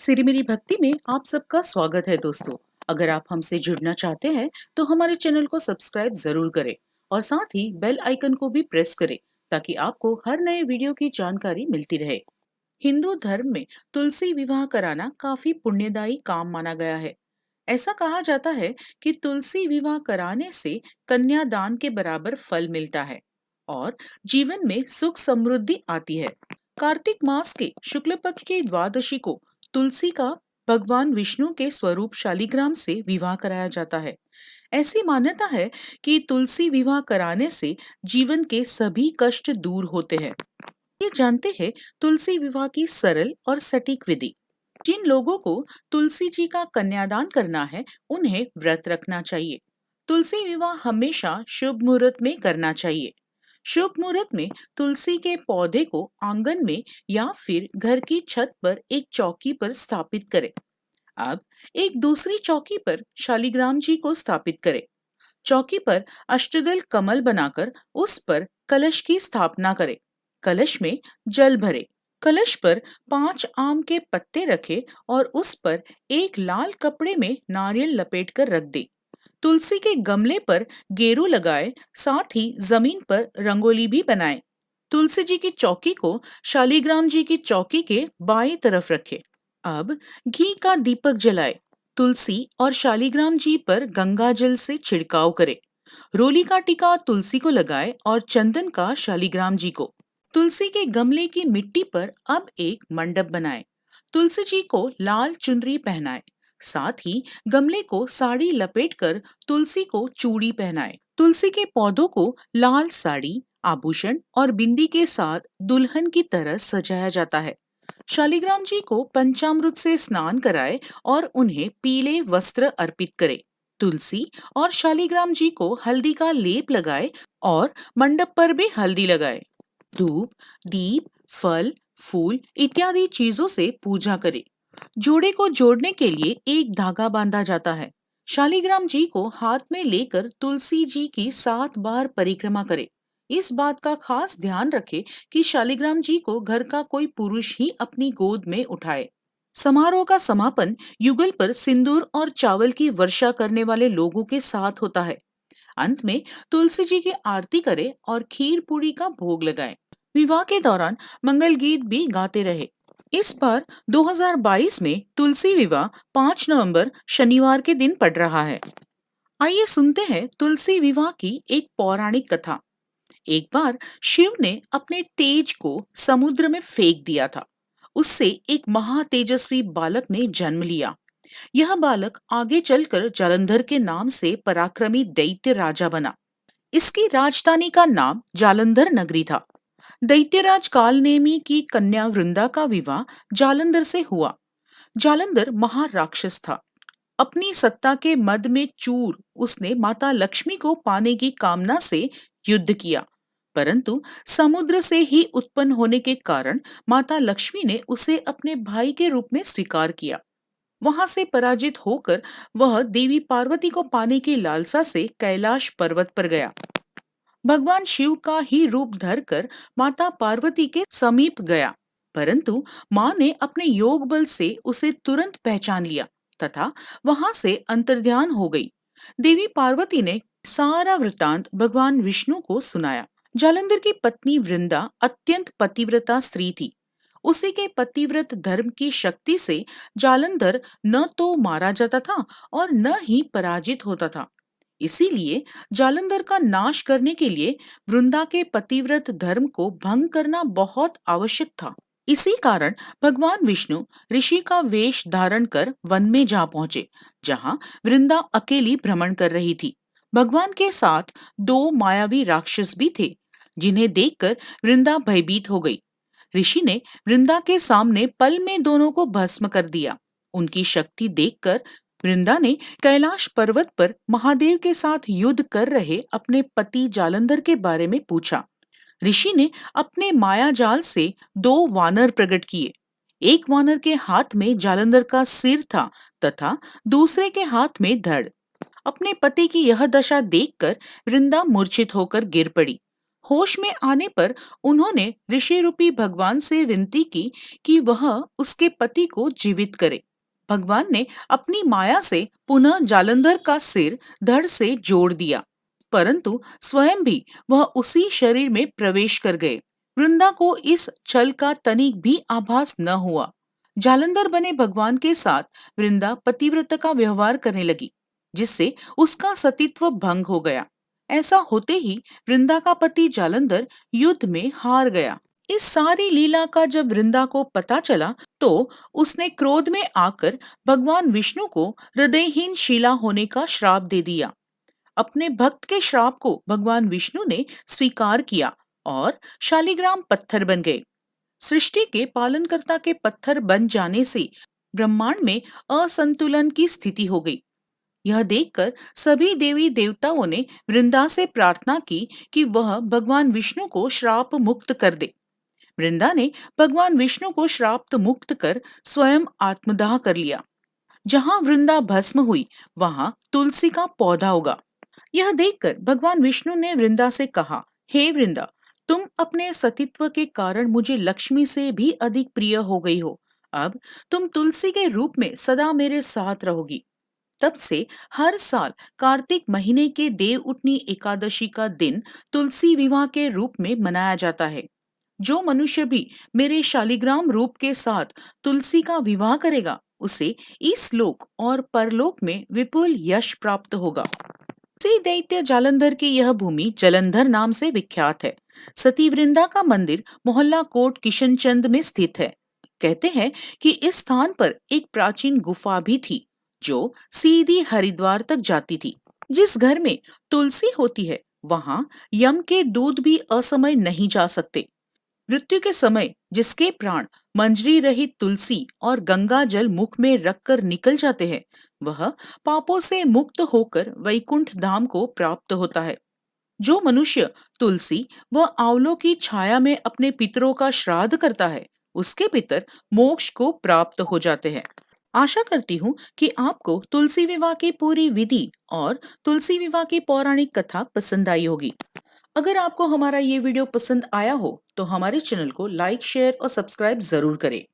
सिरी मेरी भक्ति में आप सबका स्वागत है दोस्तों। अगर आप हमसे जुड़ना चाहते हैं तो हमारे चैनल को सब्सक्राइब जरूर करें और साथ ही बेल आइकन को भी प्रेस करें ताकि आपको हर नए वीडियो की जानकारी मिलती रहे। हिंदू धर्म में तुलसी विवाह कराना काफी पुण्यदायी काम माना गया है। ऐसा कहा जाता है कि तुलसी विवाह कराने से कन्यादान के बराबर फल मिलता है और जीवन में सुख समृद्धि आती है। कार्तिक मास के शुक्ल पक्ष की द्वादशी को तुलसी का भगवान विष्णु के स्वरूप शालिग्राम से विवाह कराया जाता है। ऐसी मान्यता है कि तुलसी विवाह कराने से जीवन के सभी कष्ट दूर होते हैं। ये जानते हैं तुलसी विवाह की सरल और सटीक विधि। जिन लोगों को तुलसी जी का कन्यादान करना है उन्हें व्रत रखना चाहिए। तुलसी विवाह हमेशा शुभ मुहूर्त में करना चाहिए। शुभ मुहूर्त में तुलसी के पौधे को आंगन में या फिर घर की छत पर एक चौकी पर स्थापित करें। अब एक दूसरी चौकी पर शालिग्राम जी को स्थापित करें। चौकी पर अष्टदल कमल बनाकर उस पर कलश की स्थापना करें। कलश में जल भरे। कलश पर 5 आम के पत्ते रखे और उस पर एक लाल कपड़े में नारियल लपेट कर रख दे। तुलसी के गमले पर गेरू लगाए, साथ ही जमीन पर रंगोली भी बनाए। तुलसी जी की चौकी को शालिग्राम जी की चौकी के बाएं तरफ रखे। अब घी का दीपक जलाए। तुलसी और शालिग्राम जी पर गंगा जल से छिड़काव करे। रोली का टीका तुलसी को लगाए और चंदन का शालिग्राम जी को। तुलसी के गमले की मिट्टी पर अब एक मंडप बनाए। तुलसी जी को लाल चुनरी पहनाए। साथ ही गमले को साड़ी लपेटकर तुलसी को चूड़ी पहनाए। तुलसी के पौधों को लाल साड़ी, आभूषण और बिंदी के साथ दुल्हन की तरह सजाया जाता है। शालिग्राम जी को पंचामृत से स्नान कराए और उन्हें पीले वस्त्र अर्पित करे। तुलसी और शालिग्राम जी को हल्दी का लेप लगाए और मंडप पर भी हल्दी लगाए। धूप, दीप, फल, फूल इत्यादि चीजों से पूजा करे। जोड़े को जोड़ने के लिए एक धागा बांधा जाता है। शालिग्राम जी को हाथ में लेकर तुलसी जी की 7 बार परिक्रमा करे। इस बात का खास ध्यान रखे कि शालिग्राम जी को घर का कोई पुरुष ही अपनी गोद में उठाए। समारोह का समापन युगल पर सिंदूर और चावल की वर्षा करने वाले लोगों के साथ होता है। अंत में तुलसी जी की आरती करें और खीर पूरी का भोग लगाएं। विवाह के दौरान मंगल गीत भी गाते रहे। इस बार 2022 में तुलसी विवाह 5 नवंबर शनिवार के दिन पड़ रहा है। आइए सुनते हैं तुलसी विवाह की एक पौराणिक कथा। एक बार शिव ने अपने तेज को समुद्र में फेंक दिया था। उससे एक महातेजस्वी बालक ने जन्म लिया। यह बालक आगे चलकर जालंधर के नाम से पराक्रमी दैत्य राजा बना। इसकी राजधानी का नाम जालंधर नगरी था। दैत्यराज कालनेमी की कन्या वृंदा का विवाह जालंधर से हुआ। जालंधर महाराक्षस था। अपनी सत्ता के मद में चूर उसने माता लक्ष्मी को पाने की कामना से युद्ध किया, परंतु समुद्र से ही उत्पन्न होने के कारण माता लक्ष्मी ने उसे अपने भाई के रूप में स्वीकार किया। वहां से पराजित होकर वह देवी पार्वती को पाने की लालसा से कैलाश पर्वत पर गया। भगवान शिव का ही रूप धरकर माता पार्वती के समीप गया, परंतु मां ने अपने योग बल से उसे तुरंत पहचान लिया तथा वहां से अंतर्ध्यान हो गई। देवी पार्वती ने सारा वृतांत भगवान विष्णु को सुनाया। जालंधर की पत्नी वृंदा अत्यंत पतिव्रता स्त्री थी। उसी के पतिव्रत धर्म की शक्ति से जालंधर न तो मारा जाता था और न ही पराजित होता था। इसीलिए जालंधर का नाश करने के लिए वृंदा के पतिव्रत धर्म को भंग करना बहुत आवश्यक था। इसी कारण भगवान विष्णु ऋषि का वेश धारण कर वन में जा पहुंचे, जहां वृंदा अकेली भ्रमण कर रही थी। भगवान के साथ 2 मायावी राक्षस भी थे, जिन्हें देखकर वृंदा भयभीत हो गई। ऋषि ने वृंदा के सामने पल में दोनों को भस्म कर दिया। उनकी शक्ति देखकर वृंदा ने कैलाश पर्वत पर महादेव के साथ युद्ध कर रहे अपने पति जालंधर के बारे में पूछा। ऋषि ने अपने माया जाल से 2 वानर प्रकट किए। एक वानर के हाथ में जालंधर का सिर था तथा दूसरे के हाथ में धड़। अपने पति की यह दशा देखकर वृंदा मूर्छित होकर गिर पड़ी। होश में आने पर उन्होंने ऋषि रूपी भगवान से विनती की कि वह उसके पति को जीवित करे। भगवान ने अपनी माया से पुनः जालंधर का सिर धड़ से जोड़ दिया, परंतु स्वयं भी वह उसी शरीर में प्रवेश कर गए। वृंदा को इस छल का तनिक भी आभास न हुआ। जालंधर बने भगवान के साथ वृंदा पतिव्रता का व्यवहार करने लगी, जिससे उसका सतीत्व भंग हो गया। ऐसा होते ही वृंदा का पति जालंधर युद्ध में हार गया। इस सारी लीला का जब वृंदा को पता चला तो उसने क्रोध में आकर भगवान विष्णु को हृदयहीन शिला होने का श्राप दे दिया। अपने भक्त के श्राप को भगवान विष्णु ने स्वीकार किया और शालिग्राम पत्थर बन गए। सृष्टि के पालनकर्ता के पत्थर बन जाने से ब्रह्मांड में असंतुलन की स्थिति हो गई। यह देखकर सभी देवी देवताओं ने वृंदा से प्रार्थना की कि वह भगवान विष्णु को श्राप मुक्त कर दे। वृंदा ने भगवान विष्णु को श्राप मुक्त कर स्वयं आत्मदाह कर लिया। जहां वृंदा भस्म हुई वहां तुलसी का पौधा उगा। यह देखकर भगवान विष्णु ने वृंदा से कहा, हे वृंदा, तुम अपने सतीत्व के कारण मुझे लक्ष्मी से भी अधिक प्रिय हो गई हो। अब तुम तुलसी के रूप में सदा मेरे साथ रहोगी। तब से हर साल कार्तिक महीने के देव उठनी एकादशी का दिन तुलसी विवाह के रूप में मनाया जाता है। जो मनुष्य भी मेरे शालिग्राम रूप के साथ तुलसी का विवाह करेगा, उसे इस लोक और परलोक में विपुल यश प्राप्त होगा। सी दैत्य जालंधर की यह भूमि जलंधर नाम से विख्यात है। सती वृंदा का मंदिर मोहल्ला कोट किशनचंद में स्थित है। कहते हैं कि इस स्थान पर एक प्राचीन गुफा भी थी जो सीधी हरिद्वार तक जाती थी। जिस घर में तुलसी होती है वहां यम के दूत भी असमय नहीं जा सकते। मृत्यु के समय जिसके प्राण मंजरी रहित तुलसी और गंगा जल मुख में रखकर निकल जाते हैं, वह पापों से मुक्त होकर वैकुंठ धाम को प्राप्त होता है। जो मनुष्य तुलसी व आंवलों की छाया में अपने पितरों का श्राद्ध करता है, उसके पितर मोक्ष को प्राप्त हो जाते हैं। आशा करती हूँ कि आपको तुलसी विवाह की पूरी विधि और तुलसी विवाह की पौराणिक कथा पसंद आई होगी। अगर आपको हमारा ये वीडियो पसंद आया हो तो हमारे चैनल को लाइक, शेयर और सब्सक्राइब जरूर करें।